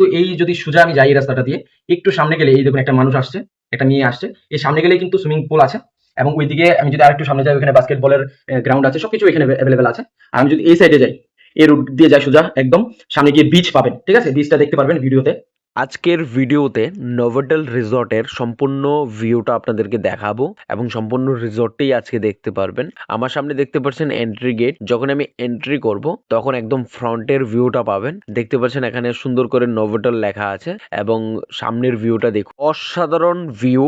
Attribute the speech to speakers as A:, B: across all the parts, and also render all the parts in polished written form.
A: তো এই যদি সোজা আমি যাই এই রাস্তাটা দিয়ে, একটু সামনে গেলে এই দেখুন একটা মানুষ আসছে, একটা মেয়ে আসছে। এই সামনে গেলেই কিন্তু সুইমিং পুল আছে, এবং ওইদিকে আমি যদি আরেকটু সামনে যাই ওখানে বাস্কেটবলের গ্রাউন্ড আছে, সবকিছু এখানে অ্যাভেলেবেল আছে। আর আমি যদি এই সাইডে যাই, এই রুট দিয়ে যাই সোজা একদম সামনে গিয়ে বিচ পাবেন, ঠিক আছে? বিচটা দেখতে পারবেন ভিডিওতে।
B: আজকের ভিডিওতে নোভোটেল রিসর্টের সম্পূর্ণ ভিউটা আপনাদেরকে দেখাবো এবং সম্পূর্ণ রিসর্টটাই আজকে দেখতে পারবেন। আমার সামনে দেখতে পাচ্ছেন এন্ট্রি গেট। যখন আমি এন্ট্রি করব তখন একদম ফ্রন্টের ভিউটা পাবেন। দেখতে পাচ্ছেন এখানে সুন্দর করে নোভোটেল লেখা আছে এবং সামনের ভিউটা দেখুন, অসাধারণ ভিউ।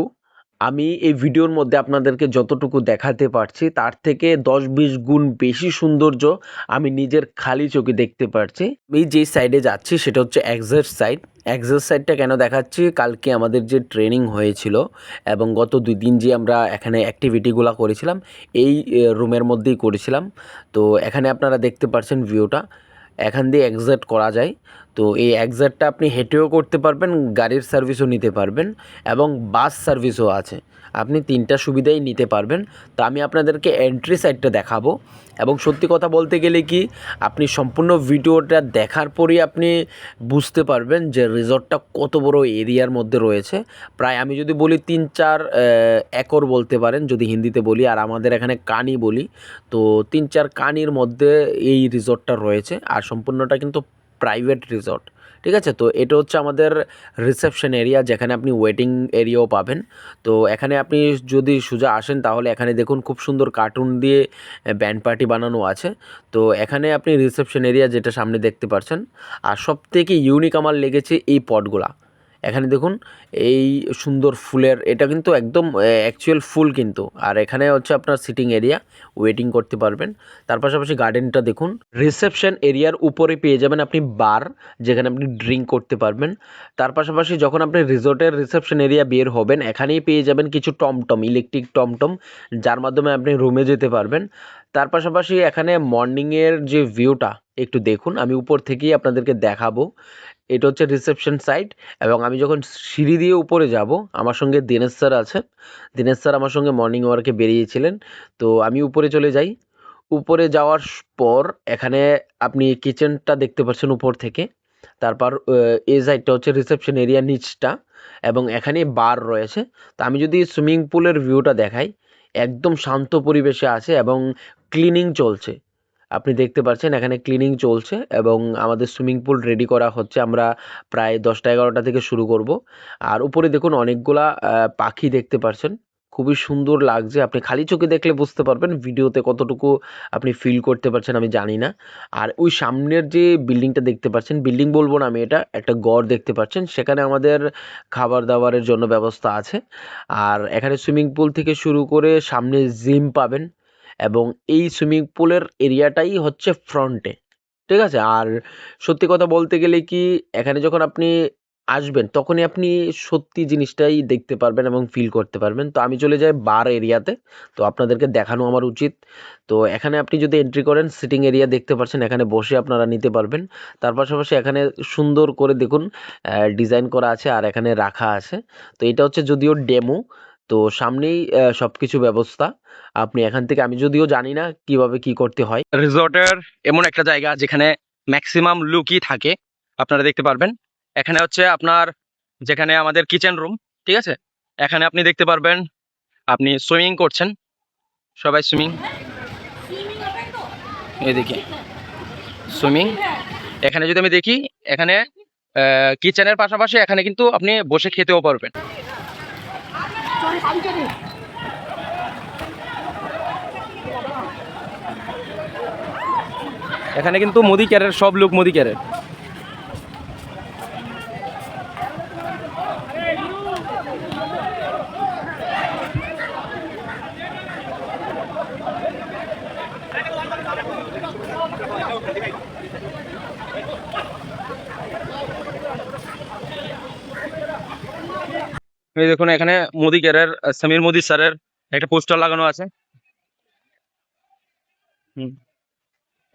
B: আমি এই ভিডিওর মধ্যে আপনাদেরকে যতটুকু দেখাতে পারছি তার থেকে 10-20 গুণ বেশি সৌন্দর্য আমি নিজের খালি চোখে দেখতে পারছি। আমি যে সাইডে যাচ্ছি সেটা হচ্ছে এক্সাক্ট সাইড। এক্সাক্ট সাইডটা কেন দেখাচ্ছি, কালকে আমাদের যে ট্রেনিং হয়েছিল এবং গত 2 দিন যে আমরা এখানে অ্যাক্টিভিটিগুলো করেছিলাম এই রুমের মধ্যেই করেছিলাম। তো এখানে আপনারা দেখতে পাচ্ছেন ভিউটা, এখান দিয়ে এক্সাক্ট করা যায়। তো এই এক্সাক্টটা আপনি হেঁটেও করতে পারবেন, গাড়ির সার্ভিসও নিতে পারবেন এবং বাস সার্ভিসও আছে। আপনি 3টা সুবিধাই নিতে পারবেন। তো আমি আপনাদেরকে এন্ট্রি সাইডটা দেখাবো এবং সত্যি কথা বলতে গেলে কি, আপনি সম্পূর্ণ ভিডিওটা দেখার পরেই আপনি বুঝতে পারবেন যে রিসর্টটা কত বড় এরিয়ার মধ্যে রয়েছে। প্রায় আমি যদি বলি 3-4 একর বলতে পারেন যদি হিন্দিতে বলি, আর আমাদের এখানে কানি বলি। তো 3-4 কানির মধ্যে এই রিসর্টটা রয়েছে, আর সম্পূর্ণটা কিন্তু প্রাইভেট রিসর্ট, ঠিক আছে? তো এটা হচ্ছে আমাদের রিসেপশন এরিয়া, যেখানে আপনি ওয়েটিং এরিয়াও পাবেন। তো এখানে আপনি যদি সোজা আসেন তাহলে এখানে দেখুন খুব সুন্দর কার্টুন দিয়ে ব্যান্ড পার্টি বানানো আছে। তো এখানে আপনি রিসেপশন এরিয়া যেটা সামনে দেখতে পাচ্ছেন। আর সবথেকে ইউনিক আমার লেগেছে এই পটগুলা। এখানে দেখুন এই সুন্দর ফুলের, এটা কিন্তু একদম অ্যাকচুয়াল ফুল কিন্তু। আর এখানে হচ্ছে আপনার সিটিং এরিয়া, ওয়েটিং করতে পারবেন। তার পাশাপাশি গার্ডেনটা দেখুন। রিসেপশন এরিয়ার উপরে পেয়ে যাবেন আপনি বার, যেখানে আপনি ড্রিঙ্ক করতে পারবেন। তার পাশাপাশি যখন আপনি রিসোর্টের রিসেপশন এরিয়া বের হবেন এখানেই পেয়ে যাবেন কিছু টমটম, ইলেকট্রিক টমটম, যার মাধ্যমে আপনি রুমে যেতে পারবেন। তার পাশাপাশি এখানে মর্নিংয়ের যে ভিউটা একটু দেখুন, আমি উপর থেকেই আপনাদেরকে দেখাবো। এটা হচ্ছে রিসেপশন সাইড এবং আমি যখন সিঁড়ি দিয়ে উপরে যাব, আমার সঙ্গে দিনেশ স্যার আছেন। দিনেশ স্যার আমার সঙ্গে মর্নিং ওয়ার্কে বেরিয়েছিলেন। তো আমি উপরে চলে যাই। উপরে যাওয়ার পর এখানে আপনি কিচেনটা দেখতে পাচ্ছেন উপর থেকে। তারপর এই সাইডটা হচ্ছে রিসেপশন এরিয়া নিচটা, এবং এখানে বার রয়েছে। তো আমি যদি সুইমিং পুলের ভিউটা দেখাই, একদম শান্ত পরিবেশে আছে এবং ক্লিনিং চলছে। আপনি দেখতে পাচ্ছেন এখানে ক্লিনিং চলছে এবং আমাদের সুইমিং পুল রেডি করা হচ্ছে। আমরা প্রায় 10টা-11টা থেকে শুরু করব। আর উপরে দেখুন অনেকগুলা পাখি দেখতে পাচ্ছেন, খুবই সুন্দর লাগছে। আপনি খালি চোখে দেখলে বুঝতে পারবেন, ভিডিওতে কতটুকু আপনি ফিল করতে পারছেন আমি জানি না। আর ওই সামনের যে বিল্ডিংটা দেখতে পাচ্ছেন, বিল্ডিং বলবো না আমি, এটা একটা গড় দেখতে পাচ্ছেন, সেখানে আমাদের খাবার দাবারের জন্য ব্যবস্থা আছে। আর এখানে সুইমিং পুল থেকে শুরু করে সামনে জিম পাবেন এবং এই সুইমিং পুলের এরিয়াটাই হচ্ছে ফ্রন্টে, ঠিক আছে? আর সত্যি কথা বলতে গেলে কি, এখানে যখন আপনি আসবেন তখনই আপনি সত্যি জিনিসটাই দেখতে পারবেন এবং ফিল করতে পারবেন। তো আমি চলে যাই বার এরিয়াতে, তো আপনাদেরকে দেখানো আমার উচিত। তো এখানে আপনি যদি এন্ট্রি করেন, সিটিং এরিয়া দেখতে পাচ্ছেন, এখানে বসে আপনারা নিতে পারবেন। তার পাশাপাশি এখানে সুন্দর করে দেখুন ডিজাইন করা আছে আর এখানে রাখা আছে। তো এটা হচ্ছে যদিও ডেমো, তো সামনেই সবকিছু ব্যবস্থা। আপনি এখান থেকে, আমি যদিও জানি না কিভাবে কি করতে হয়।
A: রিসর্টের এমন একটা জায়গা যেখানে ম্যাক্সিমাম লুকই থাকে, আপনারা দেখতে পারবেন। এখানে হচ্ছে আপনার, যেখানে আমাদের কিচেন রুম, ঠিক আছে? এখানে আপনি দেখতে পারবেন আপনি সুইমিং করছেন, সবাই সুইমিং, এদিকে সুইমিং। এখানে যদি আমি দেখি, এখানে কিচেনের পাশাপাশি এখানে কিন্তু আপনি বসে খেতেও পারবেন। এখানে কিন্তু মুদি ক্যারের সব লোক মুদি ক্যারের। এই দেখুন এখানে মোদি কেয়ারের সমীর মোদি স্যারের একটা পোস্টার লাগানো আছে।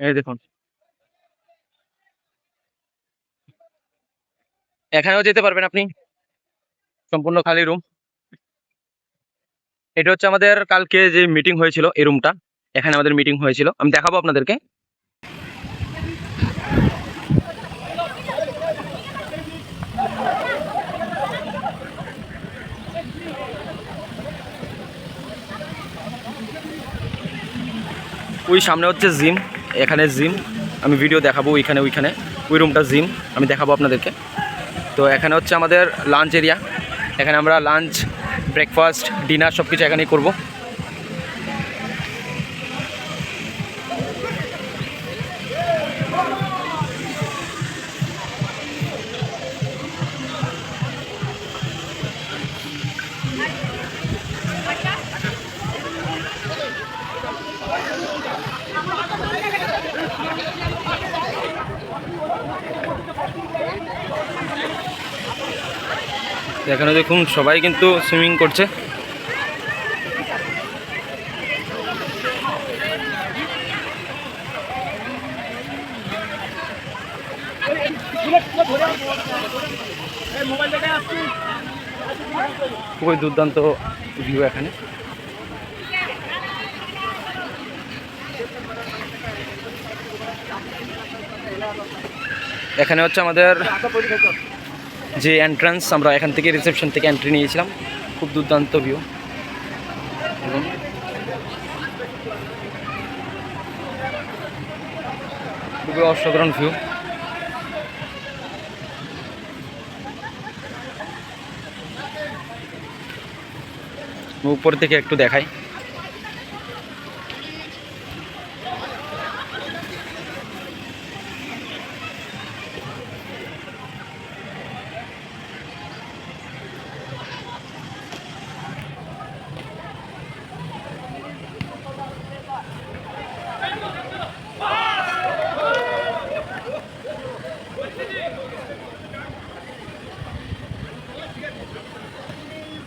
A: এই দেখুন, এখানেও যেতে পারবেন আপনি, সম্পূর্ণ খালি রুম। এটা হচ্ছে আমাদের কালকে যে মিটিং হয়েছিল, এই রুমটা, এখানে আমাদের মিটিং হয়েছিল, আমি দেখাবো আপনাদেরকে। ওই সামনে হচ্ছে জিম, এখানে জিম আমি ভিডিও দেখাবো, ওইখানে ওই রুমটা জিম আমি দেখাবো আপনাদেরকে। তো এখানে হচ্ছে আমাদের লাঞ্চ এরিয়া, এখানে আমরা লাঞ্চ, ব্রেকফাস্ট, ডিনার সব কিছু এখানেই করবো। এখানে দেখুন সবাই কিন্তু সুইমিং করছে। খুবই দুর্দান্ত ভিউ এখানে। এখানে হচ্ছে আমাদের যে এন্ট্রান্স, আমরা এখান থেকে রিসেপশন থেকে এন্ট্রি নিয়েছিলাম। খুব দুর্দান্ত ভিউ এবং খুবই অসাধারণ ভিউ। উপর থেকে একটু দেখাই।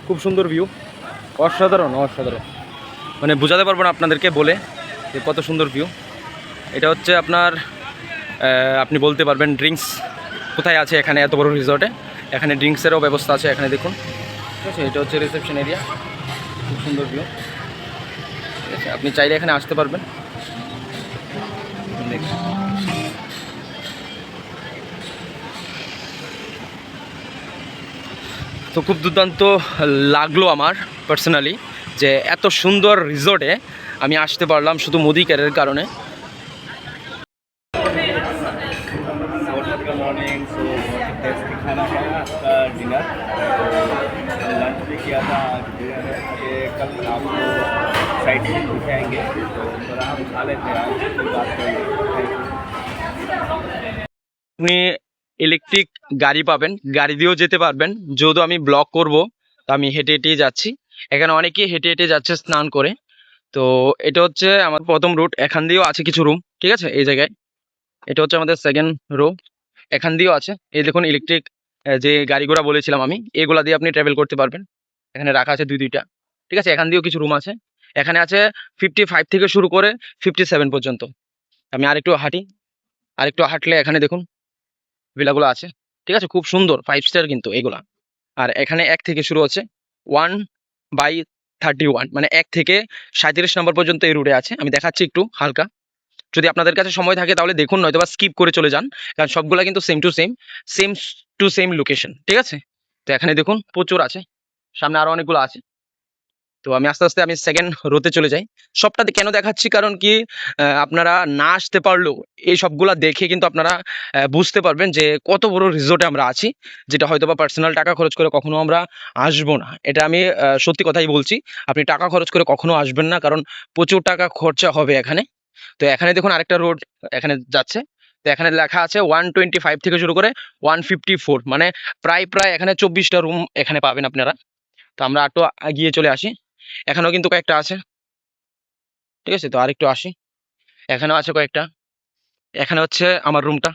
A: খুব সুন্দর ভিউ, অসাধারণ অসাধারণ, মানে বোঝাতে পারবো না আপনাদেরকে বলে যে কত সুন্দর ভিউ। এটা হচ্ছে আপনার আপনি বলতে পারবেন ড্রিঙ্কস কোথায় আছে এখানে, এত বড় রিসর্টে এখানে ড্রিঙ্কসেরও ব্যবস্থা আছে। এখানে দেখুন, ঠিক আছে, এটা হচ্ছে রিসেপশন এরিয়া। খুব সুন্দর ভিউ, ঠিক আছে, আপনি চাইলে এখানে আসতে পারবেন। তো খুব দুর্দান্ত লাগলো আমার পার্সোনালি যে এত সুন্দর রিসর্টে আমি আসতে পারলাম শুধু মোদি কেয়ারের কারণে।
C: मॉर्निंग सो बहुत ही टेस्टी खाना है आपका डिनर। लंच भी किया था, आज डिनर है। ये कल आपको साइड से दिखाएंगे, तो थोड़ा हम खा लेते हैं, आज फिर बात करेंगे। Thank you.
A: আপনি ইলেকট্রিক গাড়ি পাবেন, গাড়ি দিয়েও যেতে পারবেন। যেহেতু আমি ব্লগ করব তো আমি হেঁটে হেঁটেই যাচ্ছি। এখানে অনেকেই হেঁটে হেঁটে যাচ্ছে স্নান করে। তো এটা হচ্ছে আমার প্রথম রুট, এখান দিয়েও আছে কিছু রুম, ঠিক আছে, এই জায়গায়। এটা হচ্ছে আমাদের সেকেন্ড রো, এখান দিয়েও আছে। এই দেখুন ইলেকট্রিক যে গাড়িগুলো বলেছিলাম আমি, এগুলা দিয়ে আপনি ট্রাভেল করতে পারবেন। এখানে রাখা আছে দুইটা, ঠিক আছে। এখান দিয়েও কিছু রুম আছে, এখানে আছে 55 থেকে শুরু করে 57 পর্যন্ত। আমি আরেকটু হাঁটি, আরেকটু হাঁটলে এখানে দেখুন ভিলাগুলো আছে, ঠিক আছে, খুব সুন্দর 5 স্টার কিন্তু এগুলা। আর এখানে 1 থেকে শুরু হচ্ছে 1/31, মানে 1 থেকে 37 নম্বর পর্যন্ত এই রুটে আছে। আমি দেখাচ্ছি একটু হালকা, যদি আপনাদের কাছে সময় থাকে তাহলে দেখুন, নয়তো বা স্কিপ করে চলে যান, কারণ সবগুলা কিন্তু সেম টু সেম লোকেশন, ঠিক আছে। তো এখানে দেখুন প্রচুর আছে, সামনে আরো অনেকগুলো আছে। তো আমি আস্তে আস্তে আমি সেকেন্ড রোতে চলে যাই। সবটাতে কেন দেখাচ্ছি, কারণ কি আপনারা না আসতে পারলেও এই সবগুলা দেখে কিন্তু আপনারা বুঝতে পারবেন যে কত বড় রিসোর্টে আমরা আছি, যেটা হয়তো বা পার্সোনাল টাকা খরচ করে কখনো আমরা আসবো না। এটা আমি সত্যি কথাই বলছি, আপনি টাকা খরচ করে কখনো আসবেন না, কারণ প্রচুর টাকা খরচা হবে এখানে। তো এখানে দেখুন আরেকটা রোড এখানে যাচ্ছে। তো এখানে লেখা আছে 125 থেকে শুরু করে 154, মানে প্রায় এখানে 24টা রুম এখানে পাবেন আপনারা। তো আমরা একটু এগিয়ে চলে আসি, এখানেও কিন্তু কয়েকটা আছে, ঠিক আছে। তো আরেকটু আসি, এখানেও আছে কয়েকটা। এখানে হচ্ছে আমার রুমটা,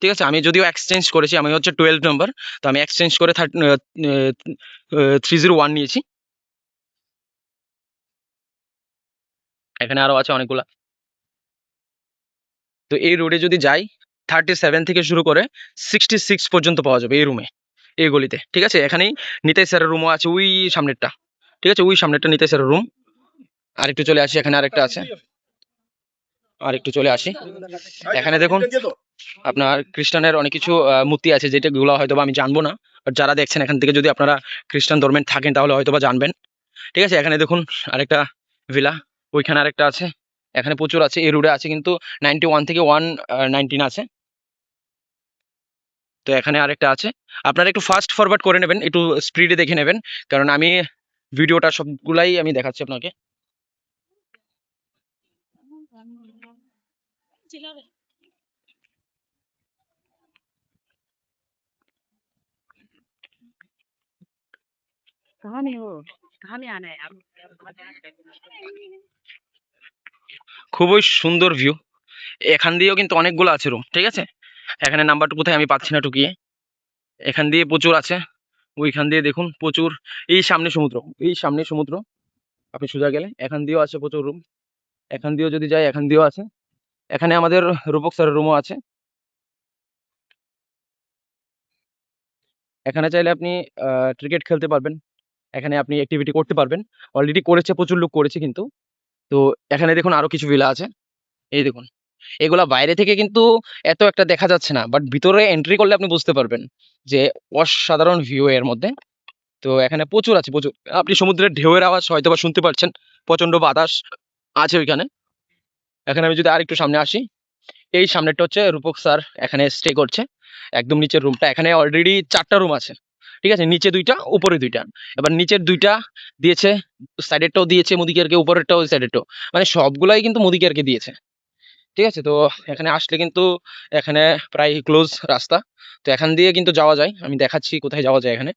A: ঠিক আছে। আমি যদিও এক্সচেঞ্জ করেছি, আমি হচ্ছে 12 নম্বর, তো আমি এক্সচেঞ্জ করে 301 নিয়েছি। এখানে আরো আছে অনেকগুলা। তো এই রোডে যদি যাই 37 থেকে শুরু করে 66 পর্যন্ত পাওয়া যাবে এই রুমে, এই গলিতে, ঠিক আছে। এখানেই নিতাই স্যারের রুমও আছে, ওই সামনেরটা, ঠিক আছে, ওই সামনেরটা নিতাই স্যারের রুম। আর একটু চলে আসি, এখানে আরেকটা আছে, আর একটু চলে আসি। এখানে দেখুন আপনার খ্রিস্টানের অনেক কিছু মূর্তি আছে, যেটাগুলো হয়তো বা আমি জানবো না, বাট যারা দেখছেন এখান থেকে যদি আপনারা খ্রিস্টান ধর্মের থাকেন তাহলে হয়তো বা জানবেন, ঠিক আছে। এখানে দেখুন আরেকটা ভিলা, ওইখানে আরেকটা আছে, এখানে প্রচুর আছে, এই রোডে আছে কিন্তু 91 থেকে 119 আছে। তো এখানে আরেকটা আছে, আপনারা একটু ফাস্ট ফরওয়ার্ড করে নেবেন, একটু স্পিডে দেখে নেবেন, কারণ আমি ভিডিওটা সবগুলাই আমি দেখাচ্ছি আপনাকে।
D: कहाँ नहीं हो, कहाँ में आना है आप?
A: খুবই সুন্দর ভিউ, এখান দিয়েও কিন্তু অনেকগুলো আছে রুম, ঠিক আছে। এখানে নাম্বারটা কোথায় আমি পাচ্ছি না টুকিয়ে, এখান দিয়ে প্রচুর আছে, ওইখান দিয়ে দেখুন প্রচুর, এই সামনে সমুদ্র, এই সামনে সমুদ্র, আপনি সোজা গেলে এখান দিয়েও আছে প্রচুর রুম, এখান দিয়েও যদি যাই এখান দিয়েও আছে, এখানে আমাদের রূপক স্যারের রুমও আছে। এখানে চাইলে আপনি ক্রিকেট খেলতে পারবেন, এখানে আপনি অ্যাক্টিভিটি করতে পারবেন, অলরেডি করেছে, প্রচুর লোক করেছে কিন্তু। তো এখানে দেখুন আরো কিছু ভিলা আছে, এই দেখুন, এগুলা বাইরে থেকে কিন্তু এত একটা দেখা যাচ্ছে না, বাট ভিতরে এন্ট্রি করলে আপনি বুঝতে পারবেন যে অসাধারণ ভিউ এর মধ্যে। তো এখানে প্রচুর আছে, প্রচুর, আপনি সমুদ্রের ঢেউয়ের আওয়াজ হয়তো বা শুনতে পাচ্ছেন, প্রচন্ড বাতাস আছে ওইখানে। এখানে আমি যদি আরেকটু সামনে আসি, এই সামনেরটা হচ্ছে রূপক স্যার এখানে স্টে করছে, একদম নিচের রুমটা, এখানে অলরেডি 4টা রুম আছে, ঠিক আছে, নিচে 2টা উপরে 2টা, এবার নিচের 2টা দিয়েছে, সাইডেরটাও দিয়েছে মুদিকেরকে, উপরেরটাও ওই সাইডেরটাও, মানে সবগুলাই কিন্তু মুদিকেরকে দিয়েছে, ঠিক আছে। তো এখানে আসলে কিন্তু এখানে প্রায় ক্লোজ রাস্তা, তো এখান দিয়ে কিন্তু যাওয়া যায়, আমি দেখাচ্ছি কোথায় যাওয়া যায়। এখানে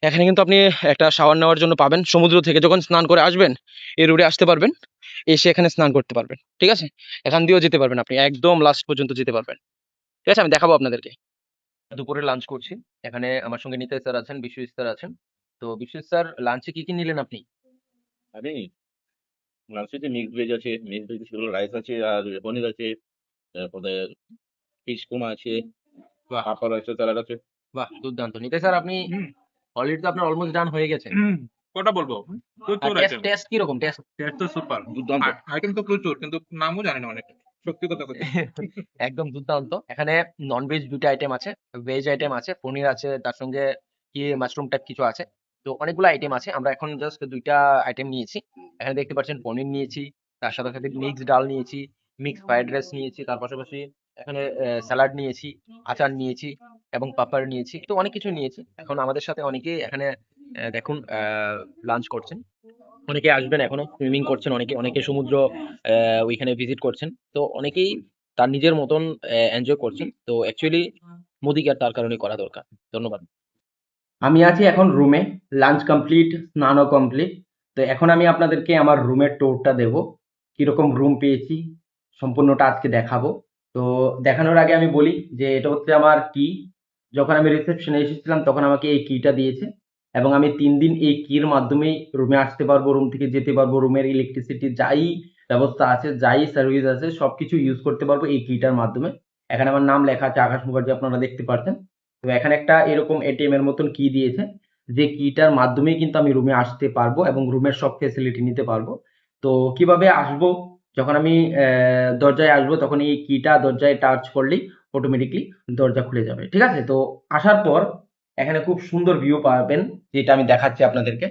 A: এখানে কিন্তু আপনি একটা শাওয়ার নেওয়ার জন্য পাবেন, সমুদ্র থেকে যখন স্নান করে আসবেন এই রোডে আসতে পারবেন, এসে এখানে স্নান করতে পারবেন, ঠিক আছে। এখান দিয়েও যেতে পারবেন, আপনি একদম লাস্ট পর্যন্ত যেতে পারবেন, ঠিক আছে, আমি দেখাবো আপনাদেরকে। দুপুরে লাঞ্চ করছি, এখানে আমার সঙ্গে নিতাই স্যার আছেন, বিশ্বজিৎ স্যার আছেন। তো বিশ্বজিৎ স্যার, লাঞ্চে কি কি নিলেন আপনি?
E: আরে লাঞ্চে মিক্সড ভেজ আছে, মিক্সড ভেজ সেগুলো রাইস আছে আর পনির আছে, তারপরে ফিশ কুমা আছে,
A: বাহ
E: পাপড় আছে, স্যালাড আছে।
A: বাহ, দুর্দান্ত। নিতাই স্যার, আপনি অলরেডি তো আপনার অলমোস্ট ডান হয়ে গেছে,
F: কটা বলবো প্রচুর
A: টেস্ট
F: আইটেম,
A: টেস্ট কিরকম টেস্ট?
F: টেস্ট তো সুপার,
E: দুর্দান্ত।
F: আইটেম তো প্রচুর কিন্তু নামও জানি না অনেক, সত্যি কথা কথা।
A: একদম দুর্দান্ত। এখানে নন ভেজ 2টা আইটেম আছে, ভেজ আইটেম আছে, পনির আছে, তার সঙ্গে কি মাশরুম টাইপ কিছু আছে, তো অনেকগুলো আইটেম আছে। আমরা এখন জাস্ট 2টা আইটেম নিয়েছি, এখানে দেখতে পাচ্ছেন পনির নিয়েছি, তার সাথে সাথে মিক্সড ডাল নিয়েছি, মিক্সড ফ্রাইড রাইস নিয়েছি, তার পাশাপাশি এখানে স্যালাড নিয়েছি, আচার নিয়েছি এবং পাপড় নিয়েছি, তো অনেক কিছু নিয়েছি। এখন আমাদের সাথে অনেকেই এখানে দেখুন লাঞ্চ করছেন, অনেকে আসবেন, এখনো সুইমিং করছেন, অনেকে অনেকে সমুদ্র ওইখানে ভিজিট করছেন, তো অনেকেই তার নিজের মতন এনজয় করছেন। তো অ্যাকচুয়ালি মোদি কেয়ার তার কারণে করা দরকার। ধন্যবাদ। আমি আছি এখন রুমে, লাঞ্চ কমপ্লিট, স্নানও কমপ্লিট। তো এখন আমি আপনাদেরকে আমার রুমের ট্যুরটা দেবো, কিরকম রুম পেয়েছি সম্পূর্ণটা আজকে দেখাবো। তো দেখানোর আগে আমি বলি যে এটা হচ্ছে আমার কি, যখন আমি রিসেপশনে এসেছিলাম তখন আমাকে এই কিটা দিয়েছে, এবং আমি 3 দিন এই কির মাধ্যমেই রুমে আসতে পারবো, রুম থেকে যেতে পারবো, রুমের ইলেকট্রিসিটি যাই ব্যবস্থা আছে, যাই সার্ভিস আছে, সবকিছু ইউজ করতে পারবো এই কিটার মাধ্যমে। এখানে আমার নাম লেখা আছে আকাশ মুখার্জি, আপনারা দেখতে পাচ্ছেন। তো এখানে একটা এরকম এটিএম এর মতন কি দিয়েছে, যে কিটার মাধ্যমেই কিন্তু আমি রুমে আসতে পারবো এবং রুমের সব ফেসিলিটি নিতে পারবো। তো কিভাবে আসবো, যখন আমি দরজায় আসবো তখন এই কিটা দরজায় টাচ করলেই অটোমেটিকলি দরজা খুলে যাবে, ঠিক আছে। তো আসার পর এখানে খুব সুন্দর ভিউ পাবেন, যেটা আমি দেখাচ্ছি আপনাদেরকে।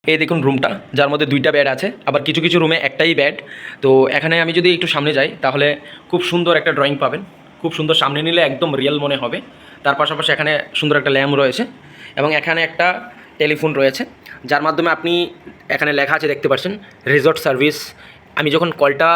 A: এই দেখুন রুমটা, যার মধ্যে 2টা বেড আছে, আবার কিছু কিছু রুমে একটাই বেড। তো এখানে আমি যদি একটু সামনে যাই তাহলে খুব সুন্দর একটা ড্রয়িং পাবেন, খুব সুন্দর, সামনে নিলে একদম রিয়েল মনে হবে। তার পাশাপাশি এখানে সুন্দর একটা ল্যাম্প রয়েছে এবং এখানে একটা টেলিফোন রয়েছে, যার মাধ্যমে আপনি, এখানে লেখা আছে দেখতে পাচ্ছেন রিসর্ট সার্ভিস। আমি যখন কলটা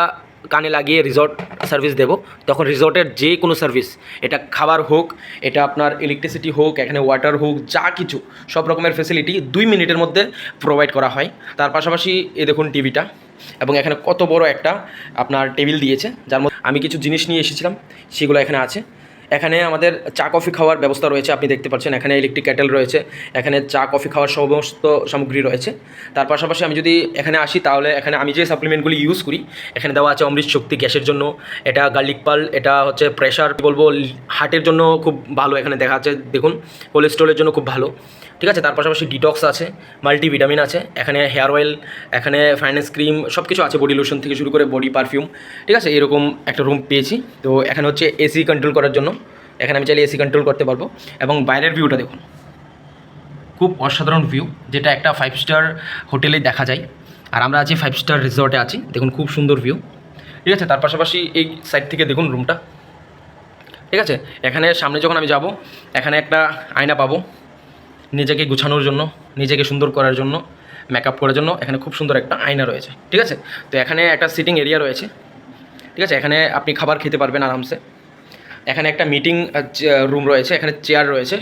A: কানে লাগিয়ে রিসর্ট সার্ভিস দেব, তখন রিসর্টের যে কোনো সার্ভিস, এটা খাবার হোক, এটা আপনার ইলেকট্রিসিটি হোক, এখানে ওয়াটার হোক, যা কিছু সব রকমের ফেসিলিটি 2 মিনিটের মধ্যে প্রোভাইড করা হয়। তার পাশাপাশি এই দেখুন টিভিটা, এবং এখানে কত বড় একটা আপনার টেবিল দিয়েছে, যার মধ্যে আমি কিছু জিনিস নিয়ে এসেছিলাম, সেগুলো এখানে আছে। এখানে আমাদের চা কফি খাওয়ার ব্যবস্থা রয়েছে, আপনি দেখতে পাচ্ছেন এখানে ইলেকট্রিক কেটেল রয়েছে, এখানে চা কফি খাওয়ার সমস্ত সামগ্রী রয়েছে। তার পাশাপাশি আমি যদি এখানে আসি তাহলে এখানে আমি যে সাপ্লিমেন্টগুলি ইউজ করি, এখানে দেওয়া আছে অমৃত শক্তি গ্যাসের জন্য, এটা গার্লিক পাল, এটা হচ্ছে প্রেশার বলবো, হার্টের জন্য খুব ভালো, এখানে দেখা যাচ্ছে দেখুন কোলেস্ট্রলের জন্য খুব ভালো, ঠিক আছে। তার পাশাপাশি ডিটক্স আছে, মাল্টিভিটামিন আছে, এখানে হেয়ার অয়েল, এখানে ফাইন্যান্স ক্রিম, সব কিছু আছে, বডি লোশন থেকে শুরু করে বডি পারফিউম, ঠিক আছে। এরকম একটা রুম পেয়েছি। তো এখানে হচ্ছে এসি কন্ট্রোল করার জন্য, এখানে আমি চাইলে এসি কন্ট্রোল করতে পারবো। এবং বাইরের ভিউটা দেখুন, খুব অসাধারণ ভিউ, যেটা একটা 5 স্টার হোটেলেই দেখা যায়। আর আমরা আছি 5 স্টার রিসর্টে আছি, দেখুন খুব সুন্দর ভিউ। ঠিক আছে, তার পাশাপাশি এই সাইড থেকে দেখুন রুমটা। ঠিক আছে, এখানে সামনে যখন আমি যাব এখানে একটা আয়না পাবো নিজেকে গুছানোর জন্য, নিজেকে সুন্দর করার জন্য, মেকআপ করার জন্য এখানে খুব সুন্দর একটা আয়না রয়েছে। ঠিক আছে, তো এখানে একটা সিটিং এরিয়া রয়েছে। ঠিক আছে, এখানে আপনি খাবার খেতে পারবেন আরামসে। এখানে একটা মিটিং রুম রয়েছে, এখানে চেয়ার রয়েছে,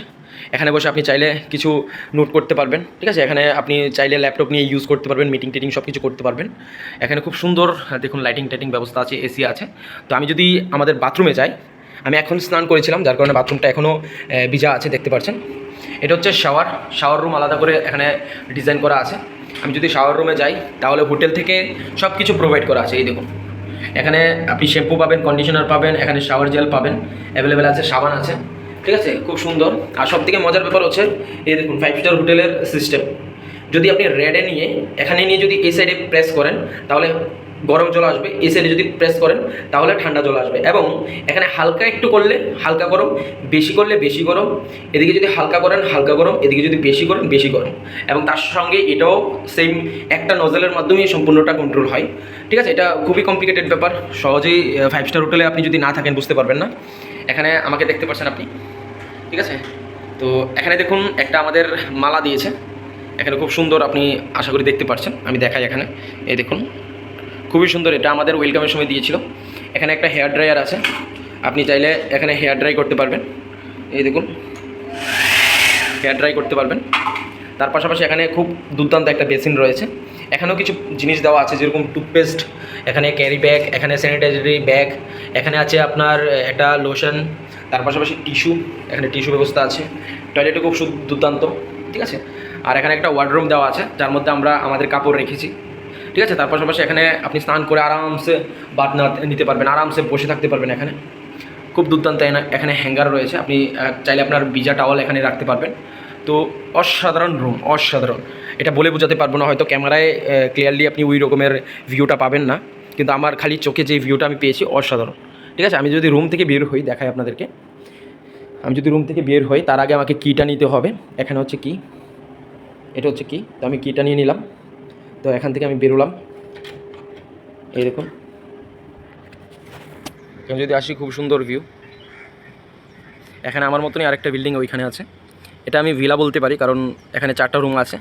A: এখানে বসে আপনি চাইলে কিছু নোট করতে পারবেন। ঠিক আছে, এখানে আপনি চাইলে ল্যাপটপ নিয়ে ইউজ করতে পারবেন, মিটিং টিটিং সব কিছু করতে পারবেন। এখানে খুব সুন্দর দেখুন লাইটিং টাইটিং ব্যবস্থা আছে, এসি আছে। তো আমি যদি আমাদের বাথরুমে যাই, আমি এখন স্নান করেছিলাম যার কারণে বাথরুমটা এখনও ভিজা আছে, দেখতে পাচ্ছেন। এটা হচ্ছে শাওয়ার রুম আলাদা করে এখানে ডিজাইন করা আছে। আমি যদি শাওয়ার রুমে যাই তাহলে হোটেল থেকে সব কিছু প্রোভাইড করা আছে। এই দেখুন এখানে আপনি শ্যাম্পু পাবেন, কন্ডিশনার পাবেন, এখানে শাওয়ার জেল পাবেন, অ্যাভেলেবেল আছে, সাবান আছে। ঠিক আছে, খুব সুন্দর। আর সব থেকে মজার ব্যাপার হচ্ছে এই দেখুন 5 স্টার হোটেলের সিস্টেম। যদি আপনি রেডে নিয়ে এখানে নিয়ে যদি এই সাইডে প্রেস করেন তাহলে গরম জল আসবে, এই সাইডে যদি প্রেস করেন তাহলে ঠান্ডা জল আসবে। এবং এখানে হালকা একটু করলে হালকা গরম, বেশি করলে বেশি গরম, এদিকে যদি হালকা করেন হালকা গরম, এদিকে যদি বেশি করেন বেশি গরম। এবং তার সঙ্গে এটাও সেম একটা নজলের মাধ্যমেই সম্পূর্ণটা কন্ট্রোল হয়। ঠিক আছে, এটা খুবই কমপ্লিকেটেড ব্যাপার, সহজেই 5 স্টার হোটেলে আপনি যদি না থাকেন বুঝতে পারবেন না। এখানে আমাকে দেখতে পাচ্ছেন আপনি। ঠিক আছে, তো এখানে দেখুন একটা আমাদের মালা দিয়েছে, এখানে খুব সুন্দর, আপনি আশা করি দেখতে পাচ্ছেন, আমি দেখাই। এখানে এই দেখুন খুবই সুন্দর, এটা আমাদের ওয়েলকামের সময় দিয়েছিল। এখানে একটা হেয়ার ড্রায়ার আছে, আপনি চাইলে এখানে হেয়ার ড্রাই করতে পারবেন। এই দেখুন হেয়ার ড্রাই করতে পারবেন। তার পাশাপাশি এখানে খুব দুর্দান্ত একটা বেসিন রয়েছে। এখানেও কিছু জিনিস দেওয়া আছে, যেরকম টুথপেস্ট, এখানে ক্যারি ব্যাগ, এখানে স্যানিটাইজারি ব্যাগ, এখানে আছে আপনার একটা লোশন, তার পাশাপাশি টিস্যু, এখানে টিস্যু ব্যবস্থা আছে। টয়লেটও খুব দুর্দান্ত। ঠিক আছে, আর এখানে একটা ওয়ার্ডরুম দেওয়া আছে যার মধ্যে আমরা আমাদের কাপড় রেখেছি। ঠিক আছে, তার পাশাপাশি এখানে আপনি স্নান করে আরামসে বাথ নিতে পারবেন, আরামসে বসে থাকতে পারবেন। এখানে খুব দুর্দান্ত। এখানে হ্যাঙ্গার রয়েছে, আপনি চাইলে আপনার ভিজা টাওয়াল এখানে রাখতে পারবেন। তো অসাধারণ রুম, অসাধারণ। এটা বলে বোঝাতে পারবো না, হয়তো ক্যামেরায় ক্লিয়ারলি আপনি ওই রকমের ভিউটা পাবেন না, কিন্তু আমার খালি চোখে যে ভিউটা আমি পেয়েছি অসাধারণ। ঠিক আছে, আমি যদি রুম থেকে বের হই দেখাই আপনাদেরকে। আমি যদি রুম থেকে বের হই তার আগে আমাকে কিটা নিতে হবে। এখানে হচ্ছে কি, এটা হচ্ছে কি, তো আমি কিটা নিয়ে নিলাম। তো এখান থেকে আমি বেরোলাম। এই দেখুন আমি যদি আসি, খুব সুন্দর ভিউ। এখানে আমার মতনই আরেকটা বিল্ডিং ওইখানে আছে, এটা আমি ভিলা বলতে পারি কারণ এখানে 4টা রুম আছে,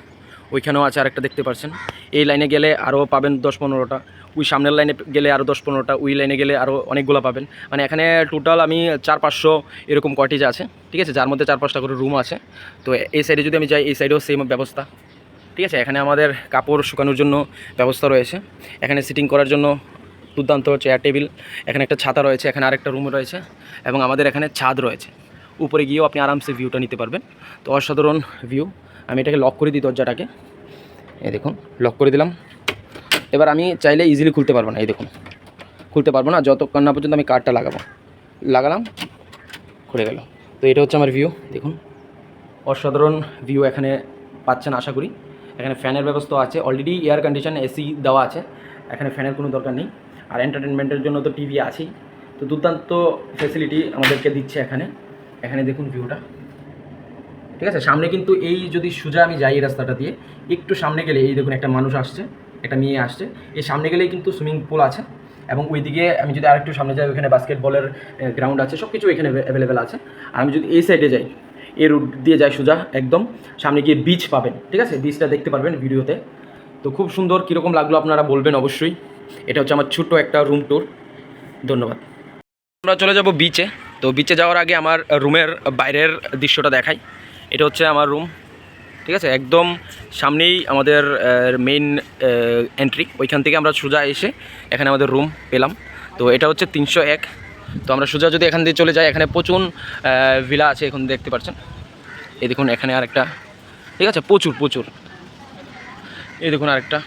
A: ওইখানেও আছে আরেকটা দেখতে পাচ্ছেন। এই লাইনে গেলে আরও পাবেন 10-15টা, ওই সামনের লাইনে গেলে আরও 10-15টা, ওই লাইনে গেলে আরও অনেকগুলো পাবেন। মানে এখানে টোটাল আমি 400-500 এরকম কটেজ আছে। ঠিক আছে, যার মধ্যে 4-5টা করে রুম আছে। তো এই সাইডে যদি আমি যাই, এই সাইডেও সেম ব্যবস্থা। ঠিক আছে, এখানে আমাদের কাপড় শুকানোর জন্য ব্যবস্থা রয়েছে, এখানে সিটিং করার জন্য দুর্দান্ত চেয়ার টেবিল, এখানে একটা ছাতা রয়েছে, এখানে আরেকটা রুম রয়েছে, এবং আমাদের এখানে ছাদ রয়েছে, উপরে গিয়েও আপনি আরামসে ভিউটা নিতে পারবেন। তো অসাধারণ ভিউ। আমি এটাকে লক করে দিই দরজাটাকে, এই দেখুন লক করে দিলাম। এবার আমি চাইলে ইজিলি খুলতে পারবো না, এই দেখুন খুলতে পারবো না যতক্ষণ না পর্যন্ত আমি কার্ডটা লাগালাম, খুলে গেল। তো এটা হচ্ছে আমার ভিউ, দেখুন অসাধারণ ভিউ এখানে পাচ্ছেন আশা করি। এখানে ফ্যানের ব্যবস্থা আছে, অলরেডি এয়ার কন্ডিশন এসি দেওয়া আছে, এখানে ফ্যানের কোনো দরকার নেই। আর এন্টারটেনমেন্টের জন্য তো টিভি আছেই। তো দুর্দান্ত ফ্যাসিলিটি আমাদেরকে দিচ্ছে এখানে। এখানে দেখুন ভিউটা। ঠিক আছে, সামনে কিন্তু এই যদি সোজা আমি যাই এই রাস্তাটা দিয়ে, একটু সামনে গেলে এই দেখুন একটা মানুষ আসছে, একটা মেয়ে আসছে। এই সামনে গেলেই কিন্তু সুইমিং পুল আছে, এবং ওইদিকে আমি যদি আরেকটু সামনে যাই ওইখানে বাস্কেটবলের গ্রাউন্ড আছে, সব কিছু এখানে অ্যাভেলেবেল আছে। আর আমি যদি এই সাইডে যাই, এই রুট দিয়ে যাই সোজা, একদম সামনে গিয়ে বিচ পাবেন। ঠিক আছে, বিচটা দেখতে পারবেন ভিডিওতে। তো খুব সুন্দর, কীরকম লাগলো আপনারা বলবেন অবশ্যই। এটা হচ্ছে আমার ছোট্ট একটা রুম ট্যুর। ধন্যবাদ। আমরা চলে যাব বিচে। তো বিচে যাওয়ার আগে আমার রুমের বাইরের দৃশ্যটা দেখাই। এটা হচ্ছে আমার রুম। ঠিক আছে, একদম সামনেই আমাদের মেইন এন্ট্রি, ওইখান থেকে আমরা সোজা এসে এখানে আমাদের রুম পেলাম। তো এটা হচ্ছে 301। তো আমরা সোজা যদি এখান দিয়ে চলে যাই, এখানে প্রচুর ভিলা আছে, এখন দেখতে পাচ্ছেন। এই দেখুন এখানে আরেকটা, ঠিক আছে প্রচুর। এই দেখুন আরেকটা,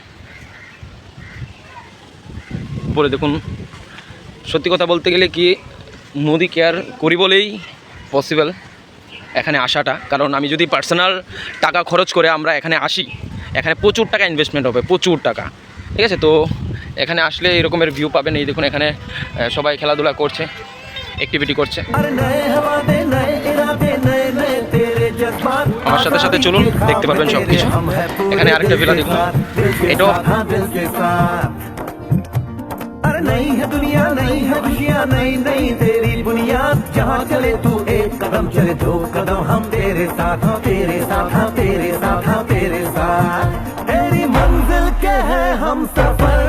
A: উপরে দেখুন। সত্যি কথা বলতে গেলে কি, নদী কেয়ার করি বলেই পসিবল এখানে আসাটা। কারণ আমি যদি পার্সোনাল টাকা খরচ করে আমরা এখানে আসি, এখানে প্রচুর টাকা ইনভেস্টমেন্ট হবে, প্রচুর টাকা। ঠিক আছে, তো এখানে আসলে এরকমের ভিউ পাবেন। এই দেখুন এখানে সবাই খেলাধুলা করছে, অ্যাক্টিভিটি করছে। আমার সাথে সাথে সাথে চলুন, দেখতে পারবেন সবকিছু। এখানে আরেকটা ভিলা দেখুন, এটাও
G: अरे नई है दुनिया, नई है खुशियाँ, नई नई तेरी बुनियाद। जहाँ चले तू एक कदम, चले दो कदम, हम तेरे साथ, हम तेरे साथ, हम तेरे साथ, हम तेरे साथ। तेरी मंजिल के है हम सफर,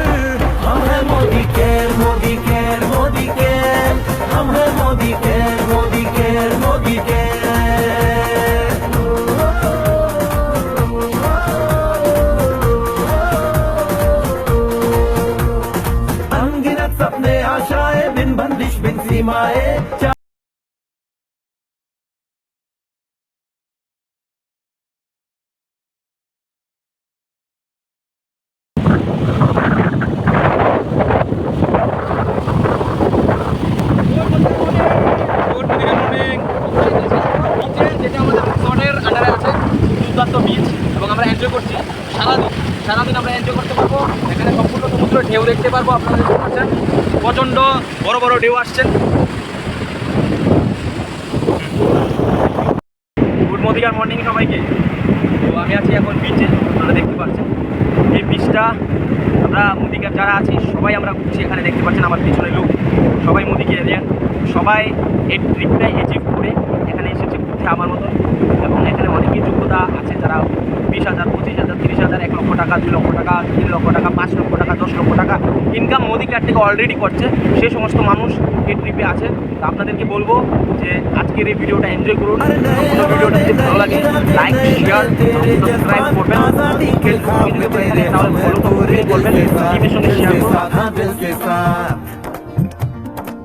G: हम है Modi care, Modi care, Modi care, हम है Modi care, Modi care, Modi care. अनगिनत सपने आशाएं, बिन बंदिश बिन सीमाएं।
A: যেটা আমাদের রিসর্টের আন্ডারে আছে, দুর্দান্ত বিচ, এবং আমরা এনজয় করছি সারাদিন আমরা এনজয় করতে পারবো। এখানে সম্পূর্ণ সমুদ্রের ঢেউ দেখতে পারবো, আপনারা দেখতে পাচ্ছেন প্রচণ্ড বড় বড় ঢেউ আসছেন। গুড মর্নিং সবাইকে। তো আমি আছি এখন বিচে, আপনারা দেখতে পাচ্ছেন এই বিচটা। আমরা মুদিকার যারা আছি সবাই আমরা ঘুরছি, এখানে দেখতে পাচ্ছেন আমার পিছনে লোক, সবাই মুদিকে এরিয়া, সবাই এই ট্রিপটাই অ্যাচিভ করে এখানে এসেছে ঘুরতে আমার মতো। এবং এখানে অনেকেই যোগ্যতা আছে, যারা 20,000, 25,000, 30,000, 1 লক্ষ টাকা, 2 লক্ষ টাকা, 3 লক্ষ টাকা, 5 লক্ষ টাকা, 10 লক্ষ টাকা ইনকাম মোদিকার থেকে অলরেডি করছে। সেই সমস্ত মানুষ এই ট্রিপে আছে। তো আপনাদেরকে বলবো যে আজকের এই ভিডিওটা এনজয় করুন। সম্পূর্ণ ভিডিওটা যদি ভালো লাগে লাইক, শেয়ার, সাবস্ক্রাইব করবেন। ফেসবুক যদি আপনারা এখানে তাহলে ফলো করবেন, টিমের সঙ্গে শেয়ার করুন।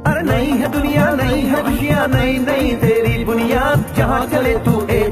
G: अरे नई है दुनिया, नई है खुशियाँ, नई नई तेरी बुनियाद। जहाँ चले तू एक